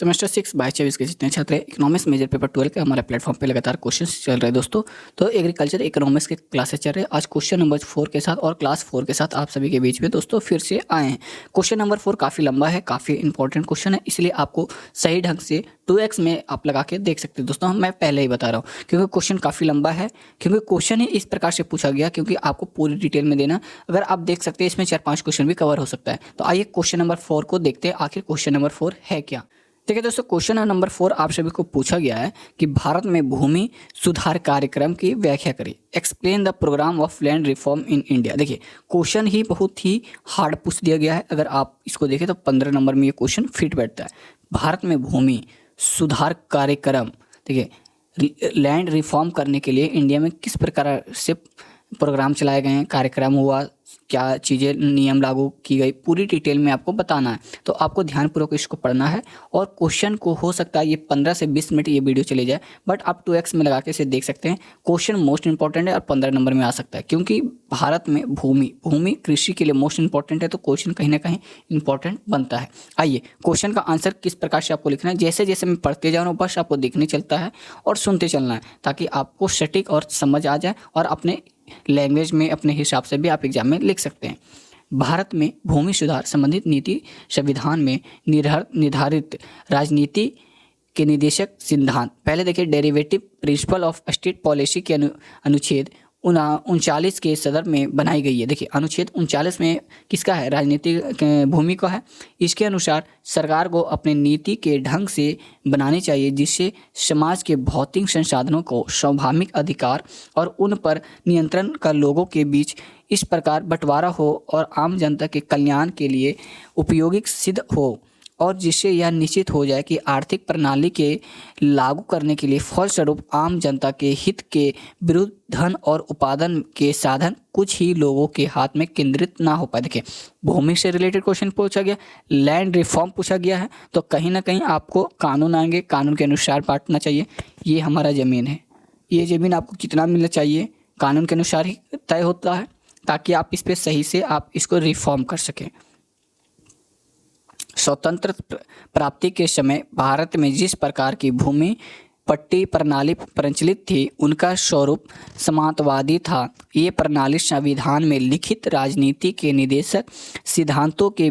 Semester 6 22-24 के जितने छात्र हैं इकोनॉमिक्स मेजर पेपर 12 के हमारे प्लेटफॉर्म पे लगातार क्वेश्चंस चल रहे हैं दोस्तों। तो एग्रीकल्चर इकोनॉमिक्स के क्लासेस चल रहे हैं। आज क्वेश्चन नंबर 4 के साथ और क्लास 4 के साथ आप सभी के बीच में दोस्तों फिर से आए हैं। क्वेश्चन नंबर 4 काफ़ी लंबा है, काफ़ी इंपॉर्टेंट क्वेश्चन है, इसलिए आपको सही ढंग से 2x में आप लगा के देख सकते हैं दोस्तों। मैं पहले ही बता रहा हूँ क्योंकि क्वेश्चन काफ़ी लंबा है, क्योंकि क्वेश्चन ही इस प्रकार से पूछा गया क्योंकि आपको पूरी डिटेल में देना। अगर आप देख सकते हैं इसमें 4-5 क्वेश्चन भी कवर हो सकता है। तो आइए क्वेश्चन नंबर 4 को देखते हैं, आखिर क्वेश्चन नंबर 4 है क्या। देखिए दोस्तों, क्वेश्चन नंबर 4 आप सभी को पूछा गया है कि भारत में भूमि सुधार कार्यक्रम की व्याख्या करिए। Explain the programme of land reform in India. देखिए क्वेश्चन ही बहुत ही हार्ड पूछ दिया गया है। अगर आप इसको देखें तो 15 नंबर में ये क्वेश्चन फिट बैठता है। भारत में भूमि सुधार कार्यक्रम, देखिए लैंड रिफॉर्म करने के लिए इंडिया में किस प्रकार से प्रोग्राम चलाए गए हैं, कार्यक्रम हुआ, क्या चीज़ें नियम लागू की गई, पूरी डिटेल में आपको बताना है। तो आपको ध्यानपूर्वक इसको पढ़ना है और क्वेश्चन को हो सकता है ये 15 से 20 मिनट ये वीडियो चले जाए, बट आप 2x में लगा के इसे देख सकते हैं। क्वेश्चन मोस्ट इंपॉर्टेंट है और 15 नंबर में आ सकता है क्योंकि भारत में भूमि कृषि के लिए मोस्ट इंपॉर्टेंट है, तो क्वेश्चन कहीं ना कहीं इंपॉर्टेंट बनता है। आइए क्वेश्चन का आंसर किस प्रकार से आपको लिखना है, जैसे जैसे मैं पढ़ते जा रहा हूँ बस आपको देखने चलता है और सुनते चलना है ताकि आपको सटीक और समझ आ जाए और अपने लैंग्वेज में अपने हिसाब से भी आप एग्जाम में लिख सकते हैं। भारत में भूमि सुधार संबंधित नीति संविधान में निर्धारित राजनीति के निदेशक सिद्धांत। पहले देखिए derivative principle of state policy के अनुच्छेद 39 के सदर में बनाई गई है। देखिए अनुच्छेद 39 में किसका है, राजनीतिक भूमि का है। इसके अनुसार सरकार को अपने नीति के ढंग से बनानी चाहिए जिससे समाज के भौतिक संसाधनों को स्वाभाविक अधिकार और उन पर नियंत्रण का लोगों के बीच इस प्रकार बंटवारा हो और आम जनता के कल्याण के लिए उपयोगी सिद्ध हो और जिससे यह निश्चित हो जाए कि आर्थिक प्रणाली के लागू करने के लिए फलस्वरूप आम जनता के हित के विरुद्ध धन और उत्पादन के साधन कुछ ही लोगों के हाथ में केंद्रित ना हो पाए। देखिए भूमि से रिलेटेड क्वेश्चन पूछा गया, लैंड रिफॉर्म पूछा गया है, तो कहीं ना कहीं आपको कानून आएंगे, कानून के अनुसार बांटना चाहिए। ये हमारा ज़मीन है, ये ज़मीन आपको कितना मिलना चाहिए कानून के अनुसार ही तय होता है ताकि आप इस पर सही से आप इसको रिफॉर्म कर सकें। स्वतंत्र प्राप्ति के समय भारत में जिस प्रकार की भूमि पट्टी प्रणाली प्रचलित थी उनका स्वरूप समाजवादी था। ये प्रणाली संविधान में लिखित राजनीति के निदेशक सिद्धांतों के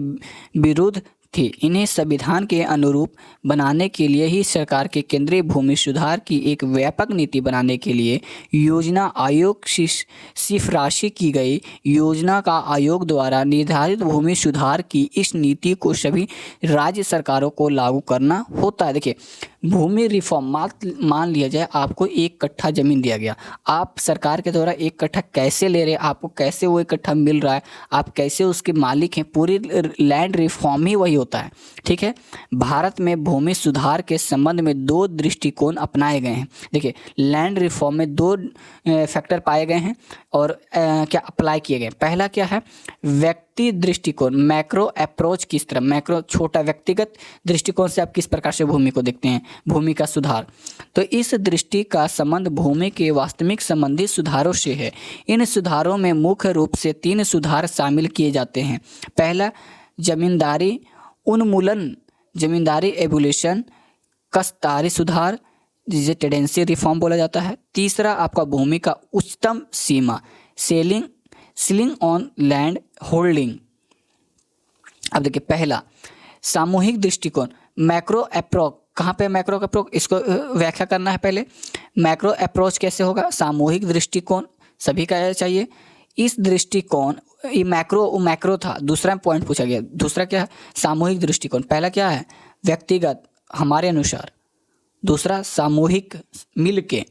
विरुद्ध थी। इन्हें संविधान के अनुरूप बनाने के लिए ही सरकार के केंद्रीय भूमि सुधार की एक व्यापक नीति बनाने के लिए योजना आयोग सिफारिश की गई। योजना का आयोग द्वारा निर्धारित भूमि सुधार की इस नीति को सभी राज्य सरकारों को लागू करना होता है। देखिए भूमि रिफॉर्म मान लिया जाए आपको 1 कट्ठा ज़मीन दिया गया, आप सरकार के द्वारा 1 कट्ठा कैसे ले रहे हैं, आपको कैसे वो 1 कट्ठा मिल रहा है, आप कैसे उसके मालिक हैं, पूरी लैंड रिफॉर्म ही वही होता है। ठीक है, भारत में भूमि सुधार के संबंध में 2 दृष्टिकोण अपनाए गए हैं। देखिए लैंड रिफॉर्म में 2 फैक्टर पाए गए हैं और क्या अप्लाई किए गए। पहला क्या है, व्यक्ति दृष्टिकोण, मैक्रो अप्रोच किस तरह, मैक्रो छोटा व्यक्तिगत दृष्टिकोण से आप किस प्रकार से भूमि को देखते हैं, भूमि का सुधार। तो इस दृष्टि का संबंध भूमि के वास्तविक संबंधित सुधारों से है। इन सुधारों में मुख्य रूप से 3 सुधार शामिल किए जाते हैं। पहला जमींदारी उन्मूलन, जमींदारी एबोलिशन, काश्तकारी सुधार जिसे टेंडेंसी रिफॉर्म बोला जाता है। तीसरा आपका भूमि का उच्चतम सीमा, सीलिंग ऑन लैंड होल्डिंग। अब देखिए पहला सामूहिक दृष्टिकोण, मैक्रो अप्रोच। कहाँ पे मैक्रो अप्रोच, इसको व्याख्या करना है। पहले मैक्रो अप्रोच कैसे होगा, सामूहिक दृष्टिकोण सभी का चाहिए। इस दृष्टिकोण ये मैक्रो था, दूसरा पॉइंट पूछा गया। दूसरा क्या है, सामूहिक दृष्टिकोण। पहला क्या है, व्यक्तिगत हमारे अनुसार, दूसरा सामूहिक मिल के।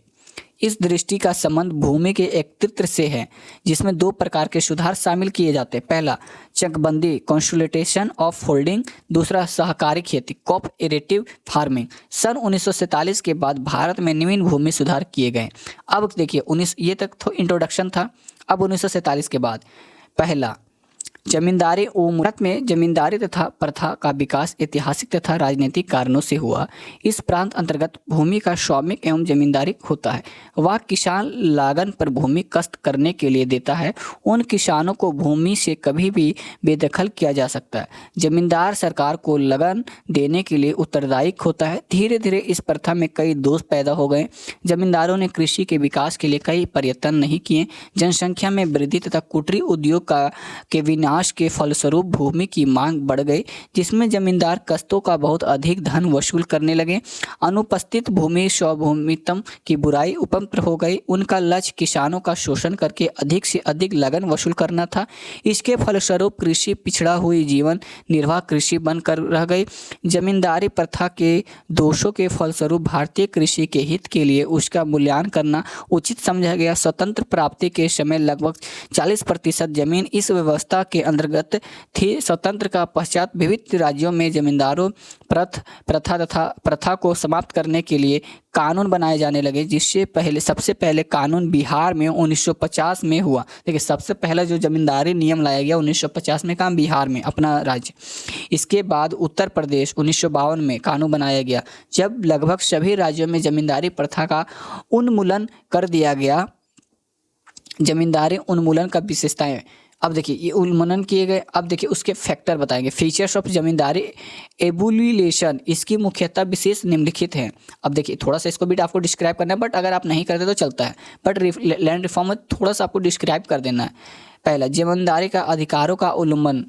इस दृष्टि का संबंध भूमि के एकत्रित से है जिसमें 2 प्रकार के सुधार शामिल किए जाते हैं। पहला चकबंदी कंसोलिडेशन ऑफ होल्डिंग, दूसरा सहकारी खेती कोऑपरेटिव फार्मिंग। सन 1947 के बाद भारत में निम्न भूमि सुधार किए गए। अब देखिए 19 ये तक तो इंट्रोडक्शन था। अब 1947 के बाद पहला जमींदारी भारत में जमींदारी तथा प्रथा का विकास ऐतिहासिक तथा राजनीतिक कारणों से हुआ। इस प्रांत अंतर्गत भूमि का स्वामित्व एवं जमींदारी होता है। वह किसान लागन पर भूमि कष्ट करने के लिए देता है। उन किसानों को भूमि से कभी भी बेदखल किया जा सकता है। जमींदार सरकार को लगन देने के लिए उत्तरदायी होता है। धीरे धीरे इस प्रथा में कई दोष पैदा हो गए। जमींदारों ने कृषि के विकास के लिए कई प्रयत्न नहीं किए। जनसंख्या में वृद्धि तथा कुटीर उद्योग के विनाश के फलस्वरूप भूमि की मांग बढ़ गई, जिसमें जमींदार कष्टों का बहुत अधिक धन वसूल करने लगे। अनुपस्थित भूमि स्वामित्व की बुराई उपम्र हो गई। उनका लक्ष्य किसानों का शोषण करके अधिक से अधिक लगन वसूल करना था। इसके फलस्वरूप कृषि पिछड़ा हुई जीवन निर्वाह कृषि बनकर रह गई। जमींदारी प्रथा के दोषों के फलस्वरूप भारतीय कृषि के हित के लिए उसका मूल्यांकन करना उचित समझा गया। स्वतंत्र प्राप्ति के समय लगभग 40% जमीन इस व्यवस्था के अंतर्गत थी। स्वतंत्र का पश्चात विविध राज्यों में जमींदारों प्रथा को समाप्त करने के लिए कानून बनाए जाने लगे, जिससे सबसे पहले कानून बिहार में 1950 में हुआ। देखिए, सबसे पहला जो जमींदारी नियम लाया गया 1950 में काम बिहार में, अपना राज्य। इसके बाद उत्तर प्रदेश 1952 में कानून बनाया गया, जब लगभग सभी राज्यों में जमींदारी प्रथा का उन्मूलन कर दिया गया। जमींदारी उन्मूलन का विशेषताएं, अब देखिए ये उन्मूलन किए गए। अब देखिए उसके फैक्टर बताएंगे। फीचर्स ऑफ जमींदारी एबुलेशन, इसकी मुख्यतः विशेष निम्नलिखित हैं। अब देखिए थोड़ा सा इसको भी आपको डिस्क्राइब करना है, बट अगर आप नहीं करते तो चलता है, बट लैंड रिफॉर्म में थोड़ा सा आपको डिस्क्राइब कर देना है। पहला, जमींदारी का अधिकारों का उल्लंघन।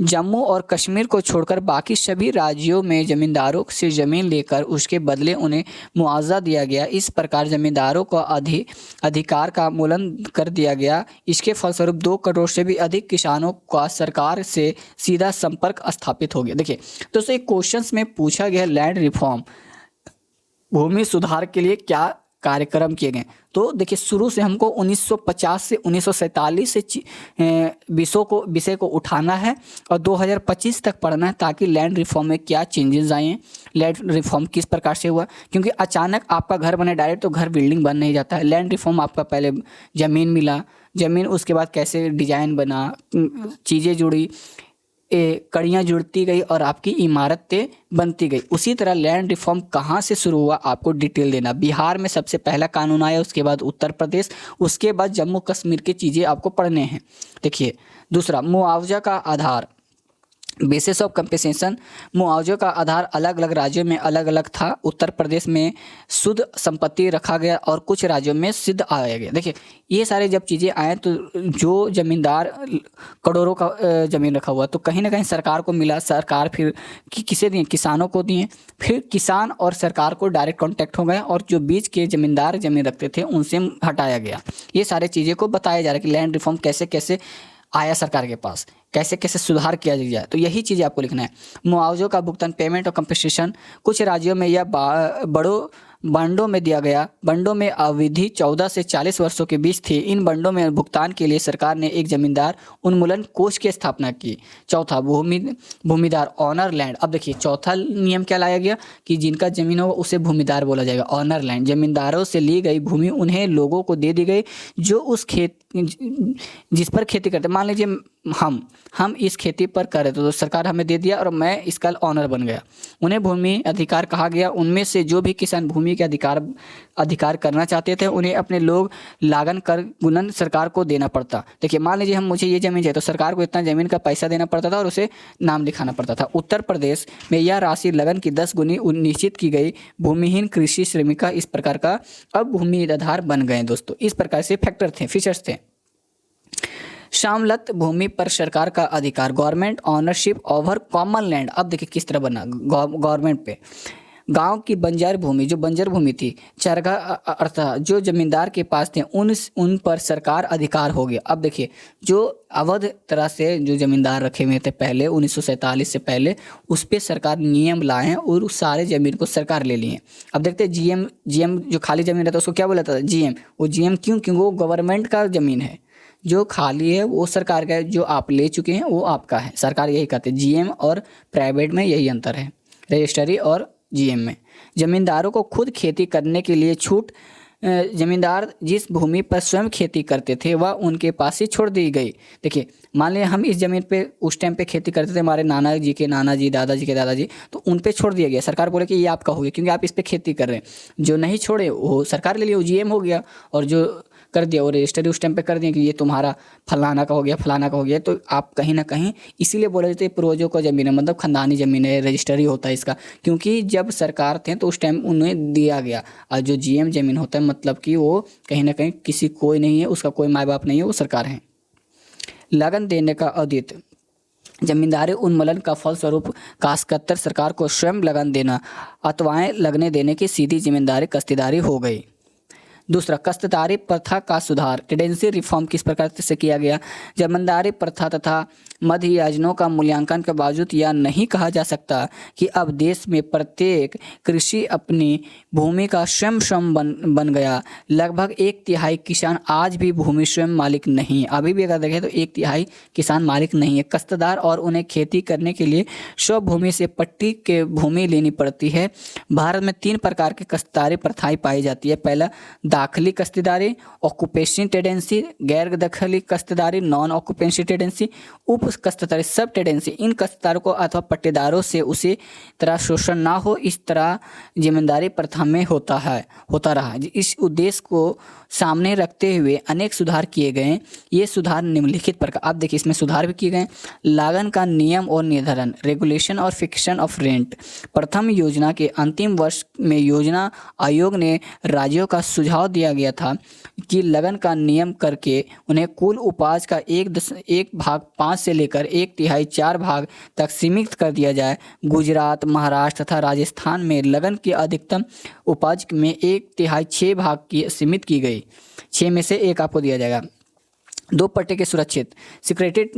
जम्मू और कश्मीर को छोड़कर बाकी सभी राज्यों में जमींदारों से ज़मीन लेकर उसके बदले उन्हें मुआवजा दिया गया। इस प्रकार जमींदारों को अधिकार का उल्लंघन कर दिया गया। इसके फलस्वरूप 2 करोड़ से भी अधिक किसानों का सरकार से सीधा संपर्क स्थापित हो गया। देखिए दोस्तों, एक क्वेश्चंस में पूछा गया लैंड रिफॉर्म, भूमि सुधार के लिए क्या कार्यक्रम किए गए। तो देखिए शुरू से हमको 1950 से 1947 से विषय को उठाना है और 2025 तक पढ़ना है, ताकि लैंड रिफॉर्म में क्या चेंजेस आए हैं, लैंड रिफॉर्म किस प्रकार से हुआ। क्योंकि अचानक आपका घर बने डायरेक्ट तो घर बिल्डिंग बन नहीं जाता है। लैंड रिफॉर्म आपका पहले ज़मीन मिला, ज़मीन उसके बाद कैसे डिजाइन बना, चीज़ें जुड़ी, कड़ियाँ जुड़ती गई और आपकी इमारतें बनती गई। उसी तरह लैंड रिफॉर्म कहाँ से शुरू हुआ आपको डिटेल देना। बिहार में सबसे पहला कानून आया, उसके बाद उत्तर प्रदेश, उसके बाद जम्मू कश्मीर की चीज़ें आपको पढ़ने हैं। देखिए दूसरा, मुआवजा का आधार, बेसिस ऑफ कंपेंसेशन। मुआवजे का आधार अलग अलग राज्यों में अलग अलग था। उत्तर प्रदेश में शुद्ध संपत्ति रखा गया और कुछ राज्यों में सिद्ध आया गया। देखिए ये सारे जब चीज़ें आए तो जो जमींदार करोड़ों का ज़मीन रखा हुआ तो कहीं ना कहीं सरकार को मिला। सरकार फिर किसे दिए, किसानों को दिए। फिर किसान और सरकार को डायरेक्ट कॉन्टैक्ट हो गया और जो बीच के ज़मींदार ज़मीन रखते थे उनसे हटाया गया। ये सारे चीज़ें को बताया जा रहा है कि लैंड रिफॉर्म कैसे कैसे आया सरकार के पास, कैसे कैसे सुधार किया जाए। तो यही चीज़ें आपको लिखना है। मुआवजों का भुगतान, पेमेंट और कंपनसेशन, कुछ राज्यों में यह बड़ों बंडों में दिया गया। बंडों में अवधि 14 से 40 वर्षों के बीच थी। इन बंडों में भुगतान के लिए सरकार ने एक जमींदार उन्मूलन कोष की स्थापना की। चौथा, भूमिदार ऑनर लैंड। अब देखिए चौथा नियम क्या लाया गया कि जिनका जमीन हो उसे भूमिदार बोला जाएगा। ऑनर लैंड, जमींदारों से ली गई भूमि उन्हें लोगों को दे दी गई जो उस खेत जिस पर खेती करते। मान लीजिए हम इस खेती पर कर रहे थे तो सरकार हमें दे दिया और मैं इसका ऑनर बन गया। उन्हें भूमि अधिकार कहा गया। उनमें से जो भी किसान भूमि के अधिकार करना चाहते थे उन्हें अपने लोग लागन कर गुणन सरकार को देना पड़ता। देखिए मान लीजिए मुझे ये ज़मीन चाहिए तो सरकार को इतना ज़मीन का पैसा देना पड़ता था और उसे नाम लिखाना पड़ता था। उत्तर प्रदेश में यह राशि लगन की 10 गुनी निश्चित की गई। भूमिहीन कृषि श्रमिका इस प्रकार का अब भूमि आधार बन गए। दोस्तों इस प्रकार से फैक्टर थे, फीचर्स थे। शामलत भूमि पर सरकार का अधिकार, government ownership over common land. अब देखिए किस तरह बना, गवर्नमेंट पे। गांव की बंजर भूमि, जो बंजर भूमि थी, चरगाह अर्थात जो जमींदार के पास थे उन पर सरकार अधिकार हो गया। अब देखिए जो अवध तरह से जो जमींदार रखे हुए थे पहले 1947 से पहले, उस पर सरकार नियम लाए हैं और उस सारे ज़मीन को सरकार ले लिए। अब देखते हैं जीएम जो खाली ज़मीन रहता है उसको क्या बोला जाता है, जीएम। वो जीएम क्योंकि वो गवर्नमेंट का ज़मीन है, जो खाली है वो सरकार का है, जो आप ले चुके हैं वो आपका है। सरकार यही कहते हैं। जीएम और प्राइवेट में यही अंतर है, रजिस्ट्री और जीएम में। जमींदारों को खुद खेती करने के लिए छूट जमींदार जिस भूमि पर स्वयं खेती करते थे वह उनके पास ही छोड़ दी गई। देखिए, मान लिया हम इस ज़मीन पे उस टाइम पे खेती करते थे, हमारे नाना जी के नाना जी, दादाजी के दादाजी, तो उन पे छोड़ दिया गया। सरकार बोले कि ये आपका हो गया क्योंकि आप इस पे खेती कर रहे हैं। जो नहीं छोड़े वो सरकार ले लिया, वो जीएम हो गया, और जो कर दिया वो रजिस्ट्री उस टाइम पे कर दिया कि ये तुम्हारा फलाना का हो गया, फलाना का हो गया। तो आप कहीं ना कहीं इसीलिए बोले जाते हैं पूर्वजों का ज़मीन है, मतलब खानदानी ज़मीन है, रजिस्ट्री होता है इसका, क्योंकि जब सरकार थे तो उस टाइम उन्हें दिया गया। और जो जीएम ज़मीन होता है मतलब कि वो कहीं ना कहीं किसी कोई नहीं है, उसका कोई माँ बाप नहीं है, वो सरकार है। लगन देने का औचित्य, जमींदारी उन्मूलन का फलस्वरूप काश्तकार सरकार को स्वयं लगन देना, अथवाएं लगने देने की सीधी जिम्मेदारी कश्तदारी हो गई। दूसरा, काश्तकारी प्रथा का सुधार, टेंडेंसी रिफॉर्म किस प्रकार से किया गया। जमींदारी प्रथा तथा मध्य योजनाओं का मूल्यांकन के बावजूद यह नहीं कहा जा सकता कि अब देश में प्रत्येक कृषि अपनी भूमि का स्वयं बन गया। लगभग 1/3 किसान आज भी भूमि स्वयं मालिक नहीं, अभी भी अगर देखें तो 1/3 किसान मालिक नहीं है। काश्तकार और उन्हें खेती करने के लिए स्वभूमि से पट्टी के भूमि लेनी पड़ती है। भारत में 3 प्रकार की काश्तकारी प्रथाएं पाई जाती है। पहला, दाखिली काश्तकारी, ऑक्यूपेशन टेंडेंसी, गैर दखली काश्तकारी, नॉन ऑक्यूपेशन टेंडेंसी, उप काश्तकारी सब टेंडेंसी। इन काश्तकारों को अथवा पट्टेदारों से उसी तरह शोषण ना हो, इस तरह जिम्मेदारी प्रथा में होता रहा। इस उद्देश्य को सामने रखते हुए अनेक सुधार किए गए। ये सुधार निम्नलिखित प्रकार, आप देखिए इसमें सुधार भी किए गए। लागन का नियम और निर्धारण, रेगुलेशन और फिक्सेशन ऑफ रेंट। प्रथम योजना के अंतिम वर्ष में योजना आयोग ने राज्यों का सुझाव दिया गया था कि लगन का नियम करके उन्हें कुल उपज का 1/5 से लेकर 1/3 4 भाग तक सीमित कर दिया जाए। गुजरात, महाराष्ट्र तथा राजस्थान में लगन की अधिकतम उपज में 1/3 6 भाग की सीमित की गई। 6 में से 1 आपको दिया जाएगा। 2 पट्टे के सुरक्षित, सिक्रेटेड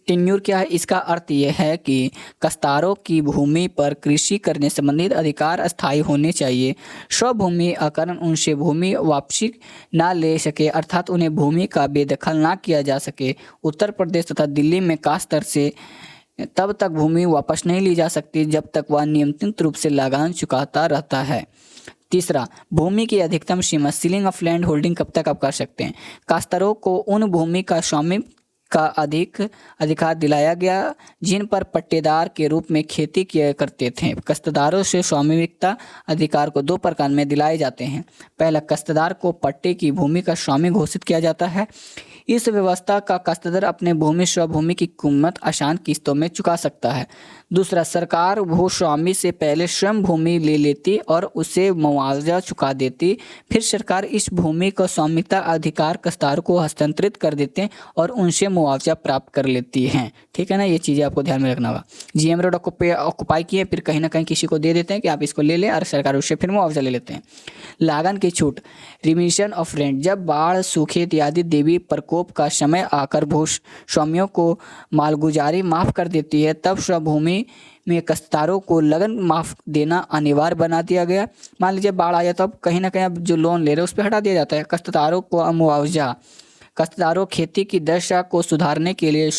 टेन्योर क्या है? इसका अर्थ यह है कि काश्तकारों की भूमि पर कृषि करने संबंधित अधिकार अस्थायी होने चाहिए। स्वभूमि अकरण उनसे भूमि वापसी ना ले सके, अर्थात उन्हें भूमि का बेदखल ना किया जा सके। उत्तर प्रदेश तथा दिल्ली में काश्तकार से तब तक भूमि वापस नहीं ली जा सकती जब तक वह नियमित रूप से लगान चुकाता रहता है। तीसरा, भूमि की अधिकतम सीमा, सीलिंग ऑफ लैंड होल्डिंग कब तक आप कर सकते हैं। काश्तकारों को उन भूमि का स्वामित्व का अधिकार दिलाया गया जिन पर पट्टेदार के रूप में खेती किया करते थे। काश्तकारों से स्वामित्व अधिकार को 2 प्रकार में दिलाए जाते हैं। पहला, काश्तकार को पट्टे की भूमि का स्वामी घोषित किया जाता है। इस व्यवस्था का काश्तकार अपने भूमि स्वभूमि की कीमत आसान किस्तों में चुका सकता है। दूसरा, सरकार भूस्वामी से पहले स्वयं भूमि ले लेती और उसे मुआवजा चुका देती, फिर सरकार इस भूमि का स्वामित्व अधिकार काश्तकारों को हस्तांतरित कर देते हैं और उनसे मुआवजा प्राप्त कर लेती हैं। ठीक है ना, ये चीज़ें आपको ध्यान में रखना होगा। जीएम रोड ऑक्युपाई किए, फिर कहीं ना कहीं किसी को दे देते हैं कि आप इसको ले लें और सरकार उससे फिर मुआवजा ले लेते हैं। लागन की छूट, रिमिशन ऑफ रेंट, जब बाढ़, सूखे इत्यादि देवी प्रकोप का समय आकर भूस्वामियों को मालगुजारी माफ़ कर देती है, तब स्वभूमि में काश्तकारों को लगन माफ़ देना अनिवार्य बना दिया गया। मान लीजिए बाढ़ आया तो अब कहीं ना कहीं अब जो लोन ले रहे हैं उस पर हटा दिया जाता है। काश्तकारों को मुआवजा, काश्तकारों खेती की दशा को सुधारने के लिए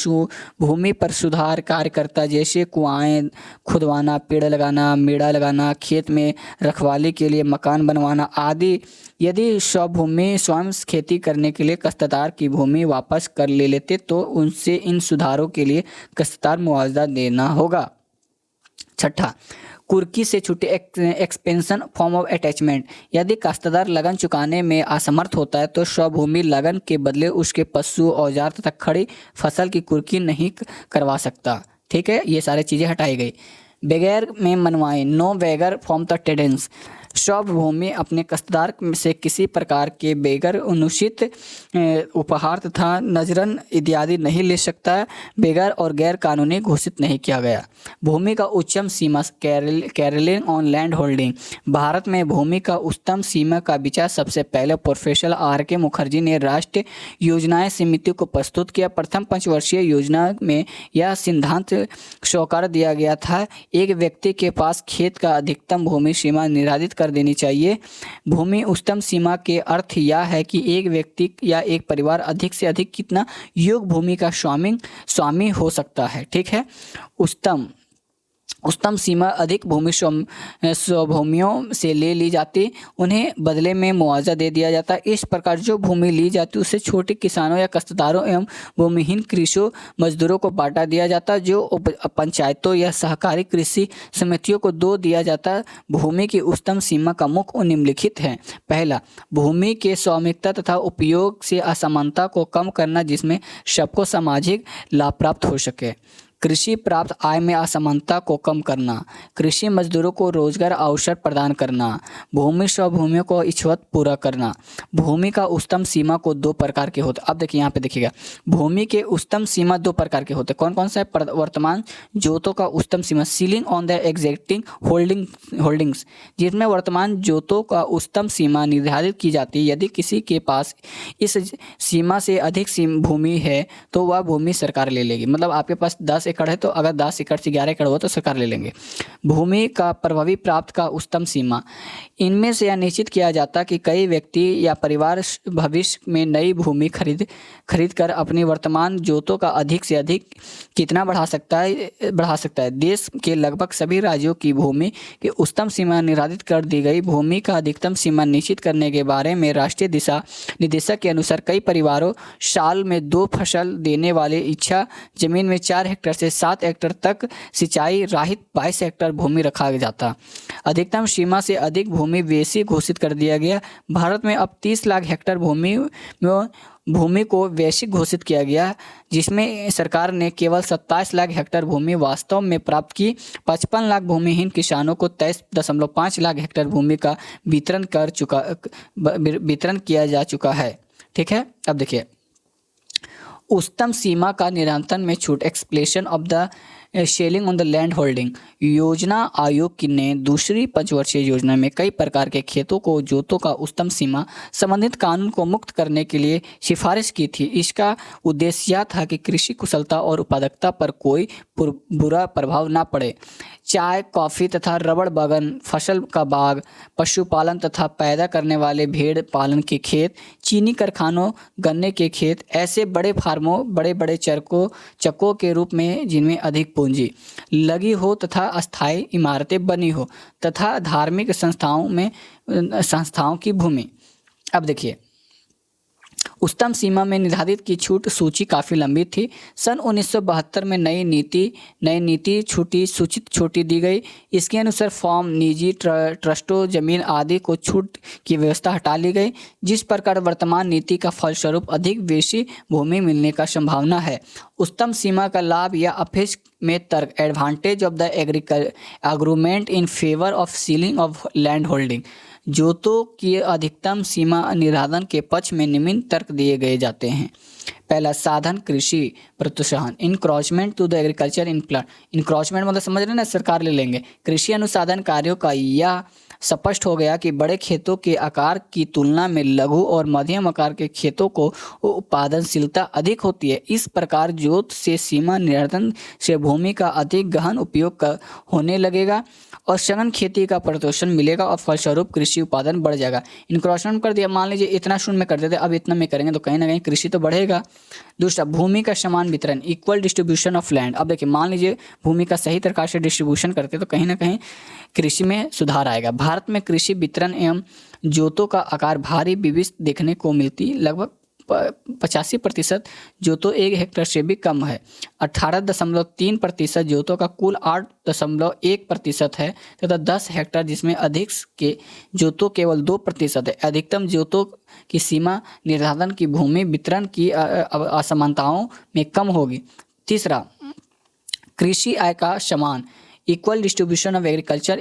भूमि पर सुधार कार्यकर्ता जैसे कुआएं खुदवाना, पेड़ लगाना, मेड़ा लगाना, खेत में रखवाली के लिए मकान बनवाना आदि। यदि स्वभूमि स्वयं खेती करने के लिए काश्तकार की भूमि वापस कर ले लेते तो उनसे इन सुधारों के लिए काश्तकार मुआवजा देना होगा। छठा, कुर्की से छुट्टी, एक्सपेंशन फॉर्म ऑफ अटैचमेंट, यदि काश्तकार लगन चुकाने में असमर्थ होता है तो स्वभूमि लगन के बदले उसके पशु, औजार तथा खड़ी फसल की कुर्की नहीं करवा सकता। ठीक है, ये सारी चीज़ें हटाई गई। बगैर में मनवाए, नो बेगर फॉर्म द टेडेंस, स्वभूमि अपने काश्तकार से किसी प्रकार के बेगर, अनुचित उपहार तथा नजरन इत्यादि नहीं ले सकता है। बेगर और गैर कानूनी घोषित नहीं किया गया। भूमि का उच्चतम सीमा, कैरलिंग ऑन लैंड होल्डिंग, भारत में भूमि का उच्चतम सीमा का विचार सबसे पहले प्रोफेसर R.K. मुखर्जी ने राष्ट्रीय योजनाएं समिति को प्रस्तुत किया। प्रथम 5 वर्षीय योजना में यह सिद्धांत स्वीकार दिया गया था, एक व्यक्ति के पास खेत का अधिकतम भूमि सीमा निर्धारित कर देनी चाहिए। भूमि उच्चतम सीमा के अर्थ यह है कि एक व्यक्ति या एक परिवार अधिक से अधिक कितना योग्य भूमि का स्वामी हो सकता है। ठीक है, उच्चतम उच्चतम सीमा अधिक भूमि स्वाभूमियों से ले ली जाती, उन्हें बदले में मुआवजा दे दिया जाता। इस प्रकार जो भूमि ली जाती उसे छोटे किसानों या काश्तकारों एवं भूमिहीन कृषि मजदूरों को बांटा दिया जाता, जो पंचायतों या सहकारी कृषि समितियों को दो दिया जाता। भूमि की उच्चतम सीमा का मुख्य निम्नलिखित है। पहला, भूमि के स्वामित्व तथा उपयोग से असमानता को कम करना, जिसमें सबको सामाजिक लाभ प्राप्त हो सके। कृषि प्राप्त आय में असमानता को कम करना, कृषि मजदूरों को रोजगार अवसर प्रदान करना, भूमि स्वाभूमियों को इच्छुवत पूरा करना। भूमि का उच्चतम सीमा को दो प्रकार के होते। अब देखिए यहाँ पे देखिएगा, भूमि के उच्चतम सीमा दो प्रकार के होते। कौन कौन सा है? वर्तमान जोतों का उच्चतम सीमा, ceiling on the existing holdings, जिसमें वर्तमान जोतों का उच्चतम सीमा निर्धारित की जाती है। यदि किसी के पास इस सीमा से अधिक भूमि है तो वह भूमि सरकार ले लेगी। मतलब आपके पास 10 एकड़ है तो अगर 10 एकड़ से 11 एकड़ हो तो सरकार ले लेंगे। भूमि का प्रभावी प्राप्त का उच्चतम सीमा, इनमें से यह निश्चित किया जाता कि कई व्यक्ति या परिवार भविष्य में नई भूमि खरीद कर अपनी वर्तमान जोतों का अधिक से अधिक कितना बढ़ा सकता है। देश के लगभग सभी राज्यों की भूमि की उच्चतम सीमा निर्धारित कर दी गई। भूमि का अधिकतम सीमा निश्चित करने के बारे में राष्ट्रीय दिशा निर्देशक के अनुसार कई परिवारों साल में 2 फसल देने वाले इच्छा जमीन में 4 हेक्टेयर से 7 हेक्टेयर तक सिंचाई रहित 22 हेक्टेयर भूमि रखा जाता। अधिकतम सीमा से अधिक भूमि वैसी घोषित कर दिया गया। भारत में अब 30 लाख हेक्टेयर भूमि को वैश्विक घोषित किया गया, जिसमें सरकार ने केवल 27 लाख हेक्टेयर भूमि वास्तव में प्राप्त की। 55 लाख भूमिहीन किसानों को 23.5 लाख हेक्टेयर भूमि का वितरण किया जा चुका है। ठीक है, अब देखिए उच्चतम सीमा का निरंतर में छूट, explanation of the shelling on the land holding. योजना आयोग ने दूसरी पंचवर्षीय योजना में कई प्रकार के खेतों को जोतों का उच्चतम सीमा संबंधित कानून को मुक्त करने के लिए सिफारिश की थी। इसका उद्देश्य यह था कि कृषि कुशलता और उत्पादकता पर कोई बुरा प्रभाव न पड़े। चाय, कॉफ़ी तथा रबड़ बागान, फसल का बाग, पशुपालन तथा पैदा करने वाले भेड़ पालन के खेत, चीनी कारखानों, गन्ने के खेत, ऐसे बड़े फार्मों, बड़े बड़े चक्कों के रूप में जिनमें अधिक पूंजी लगी हो तथा अस्थायी इमारतें बनी हो, तथा धार्मिक संस्थाओं की भूमि। अब देखिए उच्चतम सीमा में निर्धारित की छूट सूची काफ़ी लंबी थी। सन 1972 में नई नीति सूचित छूटी दी गई। इसके अनुसार फॉर्म, निजी ट्रस्टों, जमीन आदि को छूट की व्यवस्था हटा ली गई। जिस प्रकार वर्तमान नीति का फलस्वरूप अधिक वैसी भूमि मिलने का संभावना है। उच्चतम सीमा का लाभ या अपेक्ष में तर्क, advantage of the agreement in favour of ceiling of land holding. जोतों की अधिकतम सीमा निर्धारण के पक्ष में निम्न तर्क दिए गए जाते हैं। पहला, साधन कृषि प्रोत्साहन, encroachment to the agriculture in plot. Encroachment मतलब समझ रहे हैं ना, सरकार ले लेंगे। कृषि अनुसाधन कार्यों का यह स्पष्ट हो गया कि बड़े खेतों के आकार की तुलना में लघु और मध्यम आकार के खेतों को उत्पादनशीलता अधिक होती है। इस प्रकार जोत से सीमा निर्धारण से भूमि का अधिक गहन उपयोग होने लगेगा और सघन खेती का प्रोत्साहन मिलेगा और फलस्वरूप कृषि उत्पादन बढ़ जाएगा। इंक्रोचमेंट कर दिया, मान लीजिए इतना शून्य में कर देते, अब इतना में करेंगे तो कहीं ना कहीं कृषि तो बढ़ेगा। दूसरा, भूमि का समान वितरण, इक्वल डिस्ट्रीब्यूशन ऑफ लैंड। अब देखिए मान लीजिए भूमि का सही प्रकार से डिस्ट्रीब्यूशन करते तो कहीं ना कहीं कृषि में सुधार आएगा। भारत में कृषि वितरण एवं जोतों का आकार भारी विविधता देखने को मिलती। लगभग 85% जोतों 1 हेक्टेयर से भी कम है। 18.3% जोतों का कुल 8.1% है तथा 10 हेक्टेयर जिसमें अधिक के जोतों केवल 2% है। अधिकतम जोतों की सीमा निर्धारण की भूमि वितरण की असमानताओं में कम होगी। तीसरा, कृषि आय का समान, equal distribution of agriculture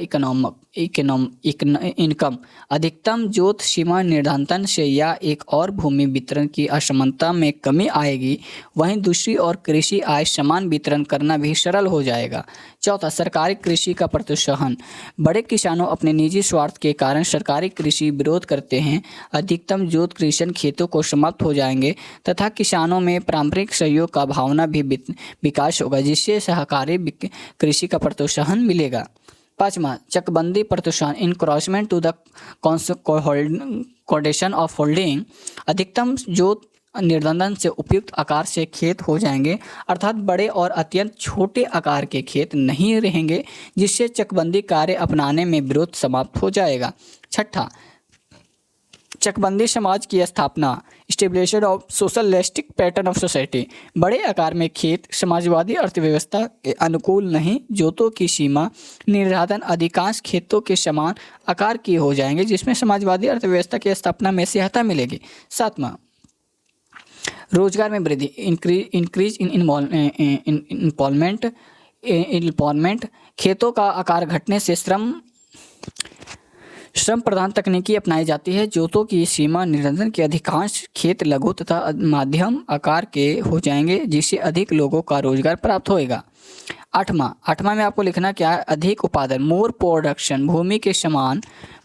income. अधिकतम जोत सीमा निर्धारण से या एक और भूमि वितरण की असमानता में कमी आएगी। वहीं दूसरी ओर कृषि आय समान वितरण करना भी सरल हो जाएगा। चौथा, सरकारी कृषि का प्रोत्साहन। बड़े किसानों अपने निजी स्वार्थ के कारण सरकारी कृषि विरोध करते हैं। अधिकतम जोत कृषि खेतों को समाप्त हो जाएंगे तथा किसानों में पारंपरिक सहयोग का भावना भी विकास होगा, जिससे सहकारी कृषि का प्रोत्साहन मिलेगा। पांचवा, चकबंदी प्रोत्साहन, encroachment to the condition of holding. अधिकतम जोत निर्बंधन से उपयुक्त आकार से खेत हो जाएंगे, अर्थात बड़े और अत्यंत छोटे आकार के खेत नहीं रहेंगे, जिससे चकबंदी कार्य अपनाने में विरोध समाप्त हो जाएगा। छठा, चकबंदी समाज की स्थापना, establishment of socialistic pattern of society. बड़े आकार में खेत समाजवादी अर्थव्यवस्था के अनुकूल नहीं। जोतों की सीमा निर्धारण अधिकांश खेतों के समान आकार की हो जाएंगे, जिसमें समाजवादी अर्थव्यवस्था की स्थापना में सहायता मिलेगी। सातवां, रोजगार में वृद्धि, इंक्रीज इन एम्प्लॉयमेंट। खेतों का आकार घटने से श्रम प्रधान तकनीकी अपनाई जाती है। जोतों की सीमा निर्धारण के अधिकांश खेत लघु तथा मध्यम आकार के हो जाएंगे, जिससे अधिक लोगों का रोजगार प्राप्त होएगा। आठवां में आपको लिखना क्या है, अधिक उत्पादन, मोर प्रोडक्शन।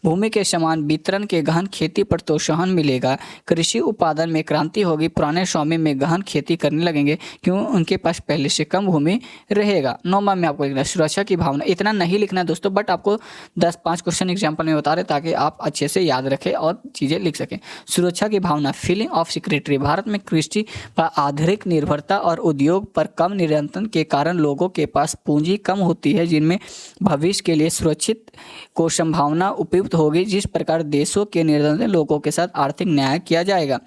भूमि के समान वितरण के गहन खेती पर प्रोत्साहन मिलेगा। कृषि उत्पादन में क्रांति होगी। पुराने स्वामी में गहन खेती करने लगेंगे, क्यों, उनके पास पहले से कम भूमि रहेगा। 9वां में आपको लिखना है सुरक्षा की भावना। इतना नहीं लिखना है दोस्तों, बट आपको 10-5 क्वेश्चन एग्जाम्पल में बता रहे ताकि आप अच्छे से याद रखें और चीज़ें लिख सकें। सुरक्षा की भावना, फीलिंग ऑफ सिक्योरिटी। भारत में कृषि पर आधारित निर्भरता और उद्योग पर कम नियंत्रण के कारण लोगों के पास पूंजी कम होती है, जिनमें भविष्य के लिए सुरक्षित को संभावना उपयुक्त होगी। जिस प्रकार देशों के निर्धन लोगों के साथ आर्थिक न्याय किया जाएगा।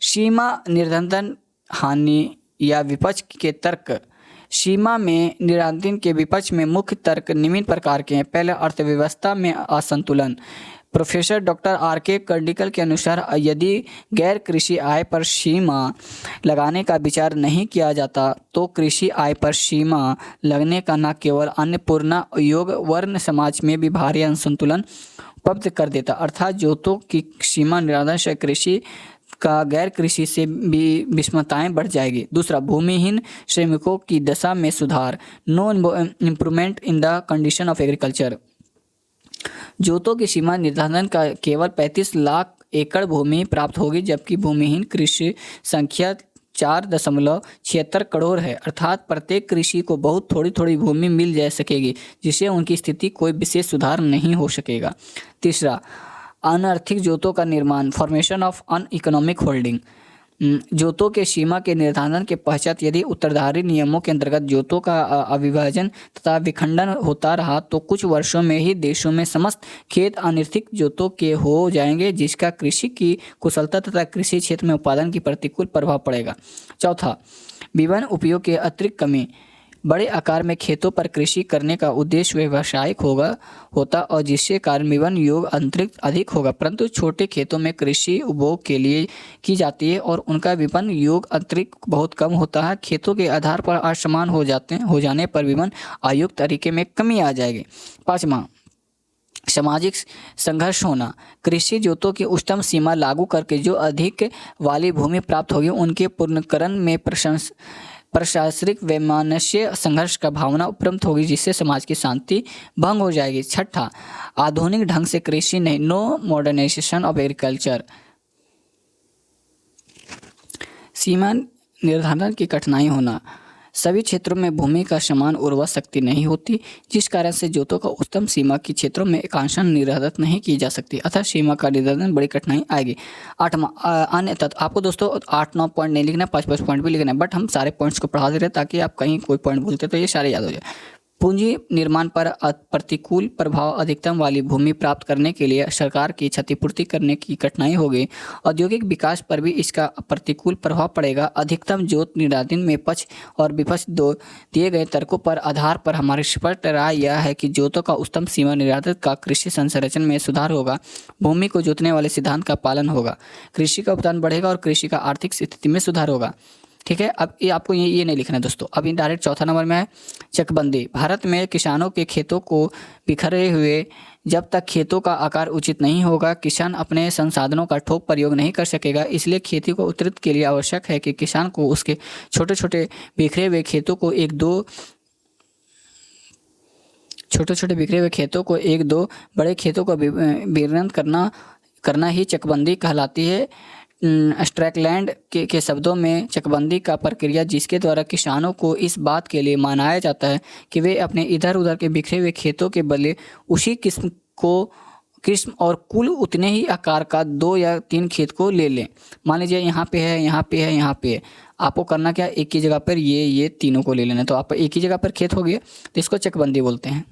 सीमा निर्धारण हानि या विपक्ष के तर्क। सीमा में निर्धारण के विपक्ष में मुख्य तर्क निम्न प्रकार के हैं। पहले, अर्थव्यवस्था में असंतुलन। Professor doctor R.K. कर्डिकल के अनुसार यदि गैर कृषि आय पर सीमा लगाने का विचार नहीं किया जाता तो कृषि आय पर सीमा लगने का न केवल अन्नपूर्णा योग वर्ण समाज में भी भारी असंतुलन उत्पन्न कर देता, अर्थात जोतों की सीमा निर्धारण से कृषि का गैर कृषि से भी विषमताएं बढ़ जाएगी। दूसरा, भूमिहीन श्रमिकों की दशा में सुधार। No improvement in the condition of agriculture. जोतों की सीमा निर्धारण का केवल 35 लाख एकड़ भूमि प्राप्त होगी, जबकि भूमिहीन कृषि संख्या 4.76 करोड़ है, अर्थात प्रत्येक कृषि को बहुत थोड़ी थोड़ी भूमि मिल जा सकेगी, जिससे उनकी स्थिति कोई विशेष सुधार नहीं हो सकेगा। तीसरा, अनआर्थिक जोतों का निर्माण, फॉर्मेशन ऑफ अनइकोनॉमिक होल्डिंग। जोतों के सीमा के निर्धारण के पश्चात यदि उत्तराधारी नियमों के अंतर्गत जोतों का अविभाजन तथा विखंडन होता रहा तो कुछ वर्षों में ही देशों में समस्त खेत अनआर्थिक जोतों के हो जाएंगे, जिसका कृषि की कुशलता तथा कृषि क्षेत्र में उत्पादन की प्रतिकूल प्रभाव पड़ेगा। चौथा, विभिन्न उपयोग के अतिरिक्त कमी। बड़े आकार में खेतों पर कृषि करने का उद्देश्य व्यावसायिक होता और जिससे कारण विवन योग अतिरिक्त अधिक होगा, परंतु छोटे खेतों में कृषि उपभोग के लिए की जाती है और उनका विपन्न योग अतिरिक्त बहुत कम होता है। खेतों के आधार पर असमान हो जाने पर विवन आयुक्त तरीके में कमी आ जाएगी। पाँचवां, सामाजिक संघर्ष होना। कृषि जोतों की उच्चतम सीमा लागू करके जो अधिक वाली भूमि प्राप्त होगी उनके पूर्णकरण में प्रशासनिक वैमनस्य संघर्ष का भावना उत्पन्न होगी, जिससे समाज की शांति भंग हो जाएगी। छठा, आधुनिक ढंग से कृषि नहीं, नो मॉडर्नाइजेशन ऑफ एग्रीकल्चर। सीमा निर्धारण की कठिनाई होना। सभी क्षेत्रों में भूमि का समान उर्वर शक्ति नहीं होती, जिस कारण से जोतों का उच्चतम सीमा के क्षेत्रों में एकांशन निर्धारित नहीं की जा सकती, अतः सीमा का निर्धारण बड़ी कठिनाई आएगी। आठवां, अन्य तत्व। आपको दोस्तों 8-9 पॉइंट नहीं लिखना, 5-5 पॉइंट भी लिखना है, बट हम सारे पॉइंट्स को पढ़ा दे रहे हैं ताकि आप कहीं कोई पॉइंट भूलते तो ये सारे याद हो जाए। पूंजी निर्माण पर प्रतिकूल प्रभाव। अधिकतम वाली भूमि प्राप्त करने के लिए सरकार की क्षतिपूर्ति करने की कठिनाई होगी। औद्योगिक विकास पर भी इसका प्रतिकूल प्रभाव पड़ेगा। अधिकतम जोत निर्धारण में पक्ष और विपक्ष दिए गए तर्कों पर आधार पर हमारी स्पष्ट राय यह है कि जोतों का उच्चतम सीमा निर्धारण का कृषि संरचना में सुधार होगा। भूमि को जोतने वाले सिद्धांत का पालन होगा। कृषि का उत्पादन बढ़ेगा और कृषि का आर्थिक स्थिति में सुधार होगा। ठीक है, अब ये आपको ये नहीं लिखना है दोस्तों। अभी डायरेक्ट चौथा नंबर में है चकबंदी। भारत में किसानों के खेतों को बिखरे हुए जब तक खेतों का आकार उचित नहीं होगा, किसान अपने संसाधनों का ठोक प्रयोग नहीं कर सकेगा। इसलिए खेती को उत्तरित के लिए आवश्यक है कि किसान को उसके छोटे छोटे बिखरे हुए खेतों को एक दो बड़े खेतों को विलीन करना ही चकबंदी कहलाती है। स्ट्रैकलैंड के शब्दों में चकबंदी का प्रक्रिया जिसके द्वारा किसानों को इस बात के लिए मनाया जाता है कि वे अपने इधर उधर के बिखरे हुए खेतों के बदले उसी किस्म किस्म और कुल उतने ही आकार का 2 या 3 खेत को ले लें। मान लीजिए यहाँ पे है, यहाँ पे है, यहाँ पे है। आपको करना क्या, एक ही जगह पर ये तीनों को ले लेना। तो आप एक ही जगह पर खेत हो गया, तो इसको चकबंदी बोलते हैं।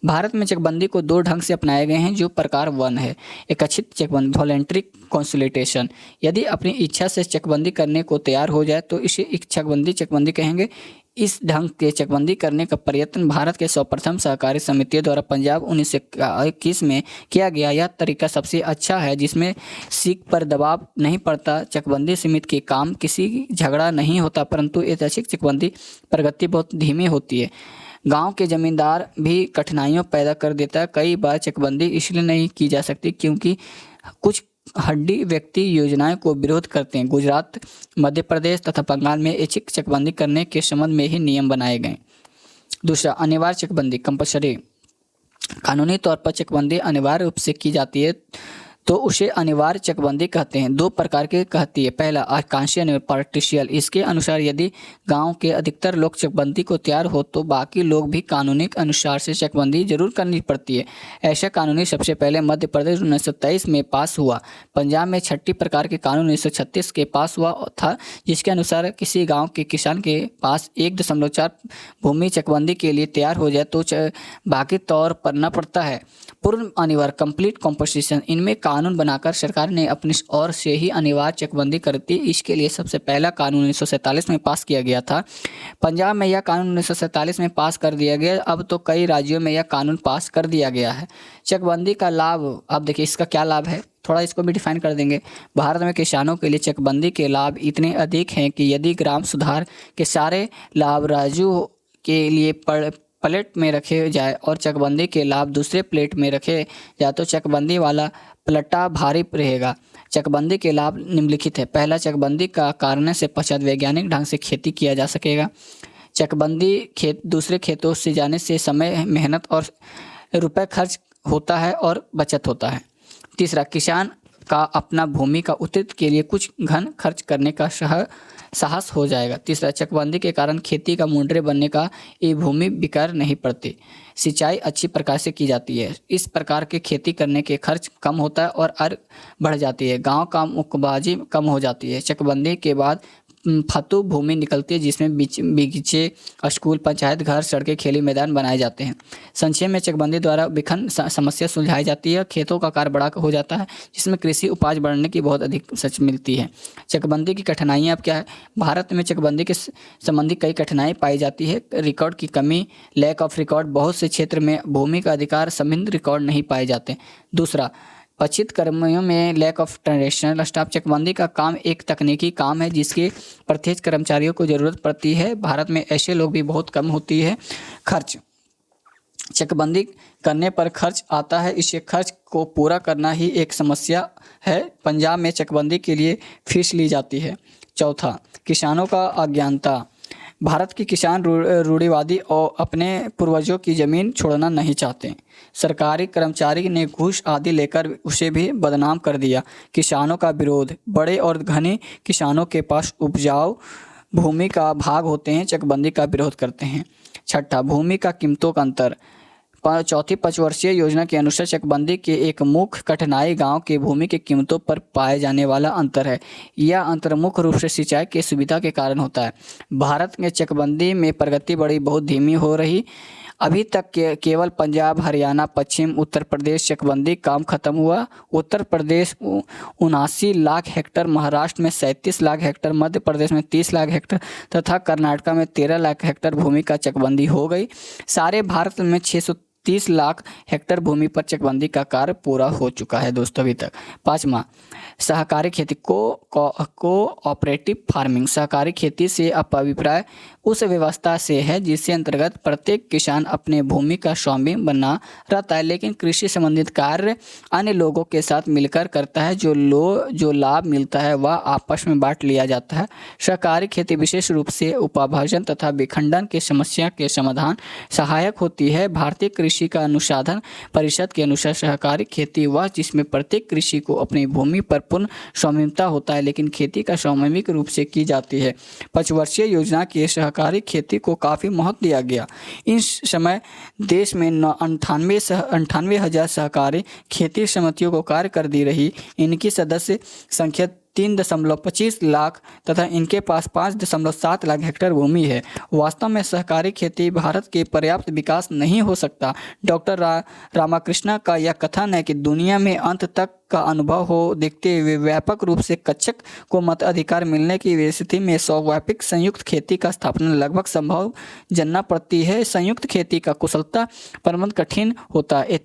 भारत में चकबंदी को 2 ढंग से अपनाए गए हैं, जो प्रकार 1 है इच्छित चकबंदी, वॉलेंट्री कंसोलिडेशन। यदि अपनी इच्छा से चकबंदी करने को तैयार हो जाए तो इसे चकबंदी कहेंगे। इस ढंग के चकबंदी करने का प्रयत्न भारत के सर्वप्रथम सहकारी समितियों द्वारा पंजाब 1921 में किया गया। यह तरीका सबसे अच्छा है, जिसमें सीख पर दबाव नहीं पड़ता। चकबंदी समिति के काम किसी झगड़ा नहीं होता, परंतु ऐतिहासिक चकबंदी प्रगति बहुत धीमी होती है। गांव के जमींदार भी कठिनाइयों पैदा कर देता है। कई बार चकबंदी इसलिए नहीं की जा सकती क्योंकि कुछ हड्डी व्यक्ति योजनाएं को विरोध करते हैं। गुजरात, मध्य प्रदेश तथा बंगाल में ऐच्छिक चकबंदी करने के संबंध में ही नियम बनाए गए। दूसरा, अनिवार्य चकबंदी, कंपल्सरी। कानूनी तौर पर चकबंदी अनिवार्य रूप से की जाती है तो उसे अनिवार्य चकबंदी कहते हैं। 2 प्रकार की कहती है। पहला, आकांक्षी अनिवार्य, पार्टिशियल। इसके अनुसार यदि गांव के अधिकतर लोग चकबंदी को तैयार हो तो बाकी लोग भी कानूनी अनुसार से चकबंदी जरूर करनी पड़ती है। ऐसा कानूनी सबसे पहले मध्य प्रदेश 1923 में पास हुआ। पंजाब में छठी प्रकार के कानून 1936 के पास हुआ था, जिसके अनुसार किसी गाँव के किसान के पास 1.4 भूमि चकबंदी के लिए तैयार हो जाए तो बाकी तौर पर न पड़ता है। पूर्ण अनिवार्य, कंप्लीट कॉम्पोजिशन। इनमें कानून बनाकर सरकार ने अपनी ओर से ही अनिवार्य चकबंदी करती। इसके लिए सबसे पहला कानून 1947 में पास किया गया था। पंजाब में यह कानून 1947 में पास कर दिया गया। अब तो कई राज्यों में यह कानून पास कर दिया गया है। चकबंदी का लाभ, अब देखिए इसका क्या लाभ है, थोड़ा इसको भी डिफाइन कर देंगे। भारत में किसानों के लिए चकबंदी के लाभ इतने अधिक हैं कि यदि ग्राम सुधार के सारे लाभ राज्यों के लिए प्लेट में रखे जाए और चकबंदी के लाभ दूसरे प्लेट में रखे जाए तो चकबंदी वाला पलटा भारी रहेगा। चकबंदी के लाभ निम्नलिखित है। पहला, चकबंदी का कारण से पश्चात वैज्ञानिक ढंग से खेती किया जा सकेगा। चकबंदी दूसरे खेतों से जाने से समय, मेहनत और रुपए खर्च होता है और बचत होता है। तीसरा, किसान का अपना भूमि का उत्पादन के लिए कुछ धन खर्च करने का साहस हो जाएगा। तीसरा, चकबंदी के कारण खेती का मुंडरे बनने का ये भूमि बेकार नहीं पड़ती। सिंचाई अच्छी प्रकार से की जाती है। इस प्रकार के खेती करने के खर्च कम होता है और आय बढ़ जाती है। गांव का मुक्काबाजी कम हो जाती है। चकबंदी के बाद फतू भूमि निकलती है, जिसमें बगीचे, स्कूल, पंचायत घर, सड़कें, खेली मैदान बनाए जाते हैं। संक्षेप में चकबंदी द्वारा विखंड समस्या सुलझाई जाती है। खेतों का आकार बड़ा हो जाता है, जिसमें कृषि उपज बढ़ने की बहुत अधिक सच मिलती है। चकबंदी की कठिनाइयाँ अब क्या है। भारत में चकबंदी के संबंधी कई कठिनाई पाई जाती है। रिकॉर्ड की कमी, लैक ऑफ रिकॉर्ड। बहुत से क्षेत्र में भूमि का अधिकार संबंधी रिकॉर्ड नहीं पाए जाते। दूसरा, पचित कर्मियों में लैक ऑफ ट्रांजेक्शनल स्टाफ। चकबंदी का काम एक तकनीकी काम है जिसके प्रत्येक कर्मचारियों को ज़रूरत पड़ती है। भारत में ऐसे लोग भी बहुत कम होती है। खर्च, चकबंदी करने पर खर्च आता है। इसे खर्च को पूरा करना ही एक समस्या है। पंजाब में चकबंदी के लिए फीस ली जाती है। चौथा, किसानों का अज्ञानता। भारत के किसान रूढ़िवादी और अपने पूर्वजों की ज़मीन छोड़ना नहीं चाहते। सरकारी कर्मचारी ने घूस आदि लेकर उसे भी बदनाम कर दिया। किसानों का विरोध, बड़े और घने किसानों के पास उपजाऊ भूमि का भाग होते हैं, चकबंदी का विरोध करते हैं। छठा, भूमि का कीमतों का अंतर। चौथी पंचवर्षीय योजना के अनुसार चकबंदी के एक मुख्य कठिनाई गांव के भूमि की कीमतों पर पाए जाने वाला अंतर है। यह अंतर मुख्य रूप से सिंचाई की सुविधा के कारण होता है। भारत में चकबंदी में प्रगति बहुत धीमी हो रही। अभी तक केवल पंजाब, हरियाणा, पश्चिम उत्तर प्रदेश चकबंदी काम खत्म हुआ। उत्तर प्रदेश 79 लाख हेक्टेयर, महाराष्ट्र में 37 लाख हेक्टेयर, मध्य प्रदेश में 30 लाख हेक्टेयर तथा कर्नाटक में 13 लाख हेक्टेयर भूमि का चकबंदी हो गई। सारे भारत में 630 लाख हेक्टेयर भूमि पर चकबंदी का कार्य पूरा हो चुका है दोस्तों अभी तक। पाँचवा, सहकारी खेती, कोऑपरेटिव फार्मिंग। सहकारी खेती से अभिप्राय उस व्यवस्था से है जिससे अंतर्गत प्रत्येक किसान अपने भूमि का स्वामी बना रहता है, लेकिन कृषि संबंधित कार्य अन्य लोगों के साथ मिलकर करता है। जो लाभ मिलता है वह आपस में बांट लिया जाता है। सहकारी खेती विशेष रूप से उपभोजन तथा विखंडन की समस्या के समाधान सहायक होती है। भारतीय कृषि का अनुसंधान परिषद के अनुसार सहकारी खेती वह जिसमें प्रत्येक कृषि को अपनी भूमि पर पूर्ण स्वामित्व होता है, लेकिन खेती का सामूहिक रूप से की जाती है। पंचवर्षीय योजना के सहकारी खेती को काफ़ी महत्व दिया गया। इस समय देश में 98,000 सहकारी खेती समितियों को कार्य कर दी रही। इनकी सदस्य संख्या 3.25 लाख तथा इनके पास 5.7 लाख हेक्टेयर भूमि है। वास्तव में सहकारी खेती भारत के पर्याप्त विकास नहीं हो सकता। डॉक्टर रामाकृष्णा का यह कथन है कि दुनिया में अंत तक का अनुभव हो देखते हुए व्यापक रूप से कच्छक को मताधिकार मिलने की स्थिति में स्वाभाविक संयुक्त खेती का स्थापना लगभग संभव जानना पड़ती है। संयुक्त खेती का कुशलता परम कठिन होता है।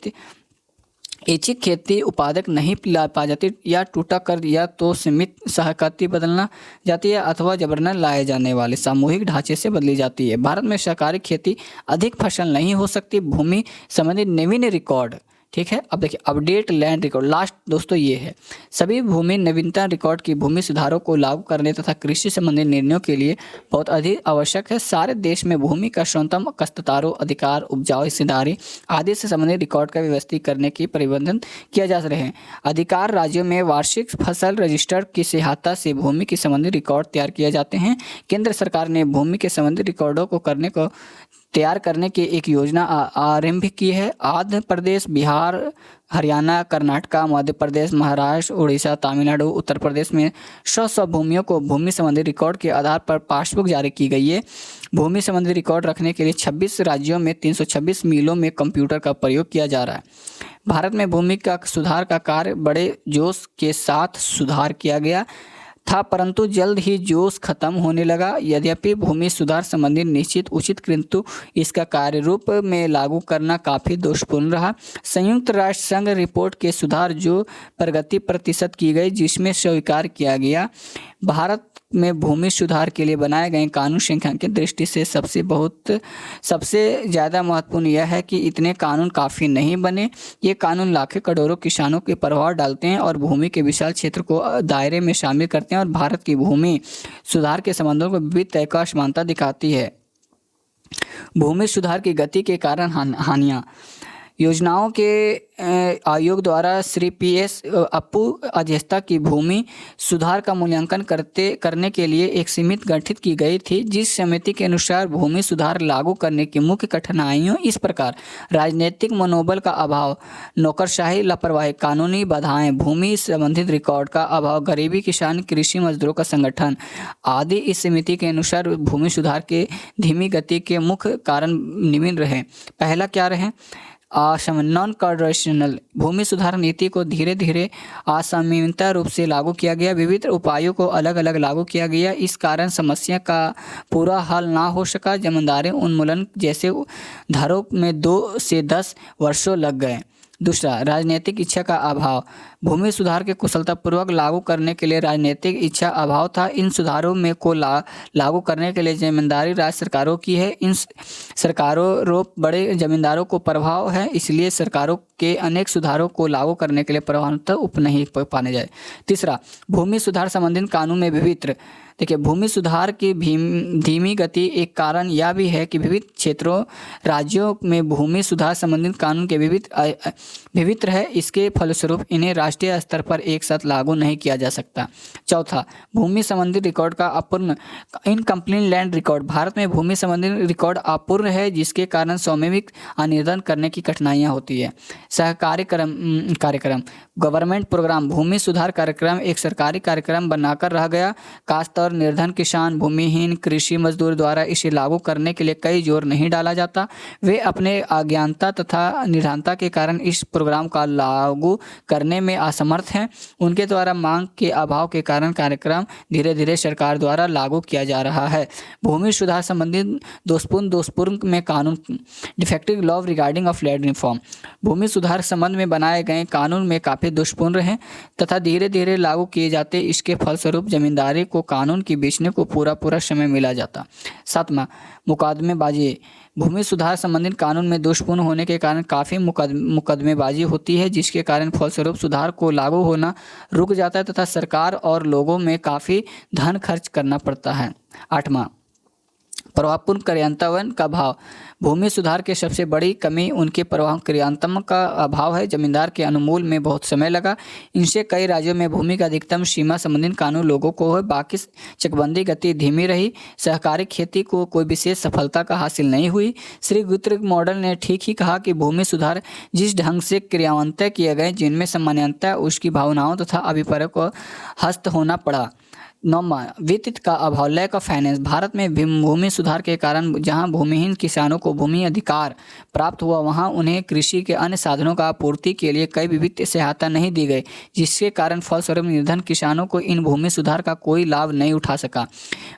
ऐच्छिक खेती उत्पादक नहीं ला पा जाती या टूटा कर या तो सीमित सहकारी बदलना जाती है अथवा जबरन लाए जाने वाले सामूहिक ढांचे से बदली जाती है। भारत में सहकारी खेती अधिक फसल नहीं हो सकती। भूमि संबंधी नवीन रिकॉर्ड, ठीक है। अब देखिए अपडेट लैंड रिकॉर्ड लास्ट दोस्तों ये है। सभी भूमि नवीनता रिकॉर्ड की भूमि सुधारों को लागू करने तथा कृषि संबंधी निर्णयों के लिए बहुत अधिक आवश्यक है। सारे देश में भूमि का न्यूनतम काश्तकारों अधिकार, उपजाऊ हिस्सेदारी आदि से संबंधित रिकॉर्ड का व्यवस्थित करने की प्रबंधन किया जा रहे हैं। अधिकार राज्यों में वार्षिक फसल रजिस्टर की सहायता से भूमि के संबंधी रिकॉर्ड तैयार किए जाते हैं। केंद्र सरकार ने भूमि के संबंधी रिकॉर्डों को तैयार करने की एक योजना आरंभ की है। आंध्र प्रदेश, बिहार, हरियाणा, कर्नाटक, मध्य प्रदेश, महाराष्ट्र, उड़ीसा, तमिलनाडु, उत्तर प्रदेश में 100 भूमियों को भूमि संबंधी रिकॉर्ड के आधार पर पासबुक जारी की गई है। भूमि संबंधी रिकॉर्ड रखने के लिए 26 राज्यों में 326 मिलों में कंप्यूटर का प्रयोग किया जा रहा है। भारत में भूमि का सुधार का कार्य बड़े जोश के साथ सुधार किया गया था, परंतु जल्द ही जोश खत्म होने लगा। यद्यपि भूमि सुधार संबंधी निश्चित उचित किंतु इसका कार्य रूप में लागू करना काफ़ी दोषपूर्ण रहा। संयुक्त राष्ट्र संघ रिपोर्ट के सुधार जो प्रगति प्रतिशत की गई जिसमें स्वीकार किया गया भारत में भूमि सुधार के लिए बनाए गए कानून संख्या की दृष्टि से सबसे ज़्यादा महत्वपूर्ण यह है कि इतने कानून काफ़ी नहीं बने। ये कानून लाखों करोड़ों किसानों के प्रभाव डालते हैं और भूमि के विशाल क्षेत्र को दायरे में शामिल करते हैं और भारत की भूमि सुधार के संबंधों को विविध तरह का असमानता दिखाती है। भूमि सुधार की गति के कारण हानियाँ। योजनाओं के आयोग द्वारा श्री PS अप्पू अध्यक्षता की भूमि सुधार का मूल्यांकन करने के लिए एक समिति गठित की गई थी, जिस समिति के अनुसार भूमि सुधार लागू करने की मुख्य कठिनाइयों इस प्रकार: राजनीतिक मनोबल का अभाव, नौकरशाही, लापरवाही, कानूनी बाधाएं, भूमि संबंधित रिकॉर्ड का अभाव, गरीबी, किसान, कृषि मजदूरों का संगठन आदि। इस समिति के अनुसार भूमि सुधार के धीमी गति के मुख्य कारण निम्न रहे। पहला क्या रहे? नॉन कोऑर्डिनेशनल भूमि सुधार नीति को धीरे धीरे असममित रूप से लागू किया गया। विविध उपायों को अलग अलग लागू किया गया। इस कारण समस्या का पूरा हल ना हो सका। जमींदारी उन्मूलन जैसे धारों में 2 से 10 वर्षों लग गए। दूसरा, राजनीतिक इच्छा का अभाव। भूमि सुधार के कुशलतापूर्वक लागू करने के लिए राजनीतिक इच्छा अभाव था। इन सुधारों में को लागू करने के लिए जिम्मेदारी राज्य सरकारों की है। इन सरकारों बड़े जमींदारों को प्रभाव है, इसलिए सरकारों के अनेक सुधारों को लागू करने के लिए प्रभावतः नहीं पाने जाए। तीसरा, भूमि सुधार संबंधित कानून में विविध। देखिए, भूमि सुधार की धीमी गति एक कारण यह भी है कि विविध क्षेत्रों राज्यों में भूमि सुधार संबंधित कानून के विविध है। इसके फलस्वरूप इन्हें राष्ट्रीय स्तर पर एक साथ लागू नहीं किया जा सकता। चौथा, भूमि संबंधित रिकॉर्ड का अपूर्ण इनकम्प्लीट लैंड रिकॉर्ड। भारत में भूमि संबंधित रिकॉर्ड अपूर्ण है, जिसके कारण स्वामित्व निर्धारण करने की कठिनाइयाँ होती है। सहकारी कार्यक्रम गवर्नमेंट प्रोग्राम। भूमि सुधार कार्यक्रम एक सरकारी कार्यक्रम बनाकर रह गया। खासतौर निर्धन किसान, भूमिहीन, कृषि मजदूर द्वारा इसे लागू करने के लिए कई जोर नहीं डाला जाता। वे अपने अज्ञानता तथा निर्धनता के कारण इस प्रोग्राम का लागू करने में असमर्थ हैं। उनके द्वारा मांग के अभाव के कारण कार्यक्रम धीरे धीरे सरकार द्वारा लागू किया जा रहा है। भूमि सुधार संबंधित दोषपूर्ण में कानून defective law regarding of land reform. भूमि सुधार संबंध में बनाए गए कानून में काफ़ी दुष्पूर्ण हैं तथा धीरे धीरे लागू किए जाते। इसके फलस्वरूप जमींदारी को कानून की बेचने को पूरा समय मिला जाता। सातवां, मुकदमेबाजी। भूमि सुधार संबंधित कानून में दुष्पूर्ण होने के कारण काफ़ी मुकदमेबाजी होती है, जिसके कारण फलस्वरूप सुधार को लागू होना रुक जाता है तथा सरकार और लोगों में काफ़ी धन खर्च करना पड़ता है। आठवां, प्रभावपूर्ण क्रियान्वयन का अभाव। भूमि सुधार की सबसे बड़ी कमी उनके प्रभाव क्रियान्वयन का अभाव है। जमींदार के अनुमूल में बहुत समय लगा। इनसे कई राज्यों में भूमि का अधिकतम सीमा संबंधी कानून लोगों को है, बाकी चकबंदी गति धीमी रही। सहकारी खेती को कोई विशेष सफलता का हासिल नहीं हुई। श्री गुप्त मॉडल ने ठीक ही कहा कि भूमि सुधार जिस ढंग से क्रियान्वित किए गए जिनमें सामान्यतः उसकी भावनाओं तथा अभिप्रायों को हस्त होना पड़ा। 9वां, वित्त का अभाव, लैक ऑफ फाइनेंस। भारत में भूमि सुधार के कारण जहां भूमिहीन किसानों को भूमि अधिकार प्राप्त हुआ, वहां उन्हें कृषि के अन्य साधनों का आपूर्ति के लिए कई वित्तीय सहायता नहीं दी गई, जिसके कारण फलस्वरूप निर्धन किसानों को इन भूमि सुधार का कोई लाभ नहीं उठा सका।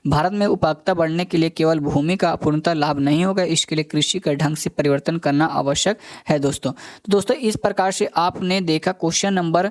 भारत में उपभोक्ता बढ़ने के लिए केवल भूमि का पूर्णतः लाभ नहीं होगा, इसके लिए कृषि का ढंग से परिवर्तन करना आवश्यक है दोस्तों। तो दोस्तों इस प्रकार से आपने देखा क्वेश्चन नंबर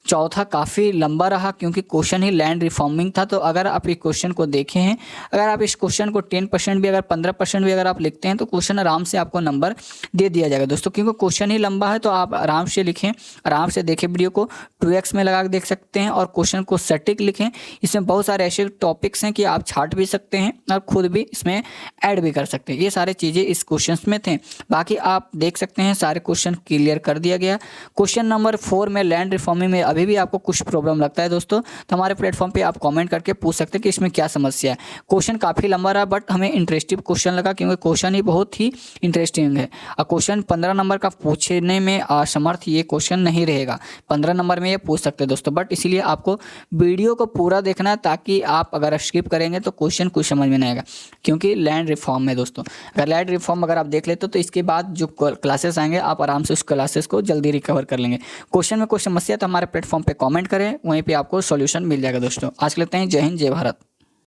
चौथा काफ़ी लंबा रहा क्योंकि क्वेश्चन ही लैंड रिफॉर्मिंग था। तो अगर आप इस क्वेश्चन को देखे हैं, अगर आप इस क्वेश्चन को 10% भी अगर 15% भी अगर आप लिखते हैं तो क्वेश्चन आराम से आपको नंबर दे दिया जाएगा दोस्तों। क्योंकि क्वेश्चन ही लंबा है तो आप आराम से लिखें, आराम से देखें, वीडियो को 2x में लगा के देख सकते हैं और क्वेश्चन को सटीक लिखें। इसमें बहुत सारे ऐसे टॉपिक्स हैं कि आप छाट भी सकते हैं और खुद भी इसमें ऐड भी कर सकते हैं। ये सारे चीज़ें इस क्वेश्चन में थे। बाकी आप देख सकते हैं सारे क्वेश्चन क्लियर कर दिया गया। क्वेश्चन नंबर 4 में लैंड रिफॉर्मिंग में अभी भी आपको कुछ प्रॉब्लम लगता है दोस्तों, तो हमारे प्लेटफॉर्म पे आप कमेंट करके पूछ सकते हैं कि इसमें क्या समस्या है। क्वेश्चन काफ़ी लंबा रहा बट हमें इंटरेस्टिंग क्वेश्चन लगा क्योंकि क्वेश्चन ही बहुत ही इंटरेस्टिंग है। और क्वेश्चन 15 नंबर का पूछने में असमर्थ ये क्वेश्चन नहीं रहेगा, 15 नंबर में ये पूछ सकते हैं दोस्तों। बट इसीलिए आपको वीडियो को पूरा देखना है ताकि आप अगर स्किप करेंगे तो क्वेश्चन कुछ समझ में नहीं आएगा, क्योंकि लैंड रिफॉर्म है दोस्तों। अगर लैंड रिफॉर्म अगर आप देख लेते तो इसके बाद जो क्लासेस आएंगे आप आराम से उस क्लासेस को जल्दी रिकवर कर लेंगे। क्वेश्चन में कोई समस्या तो हमारे प्लेटफॉर्म पे कमेंट करें, वहीं पे आपको सॉल्यूशन मिल जाएगा दोस्तों। आज के लिए इतना ही। जय हिंद, जय भारत।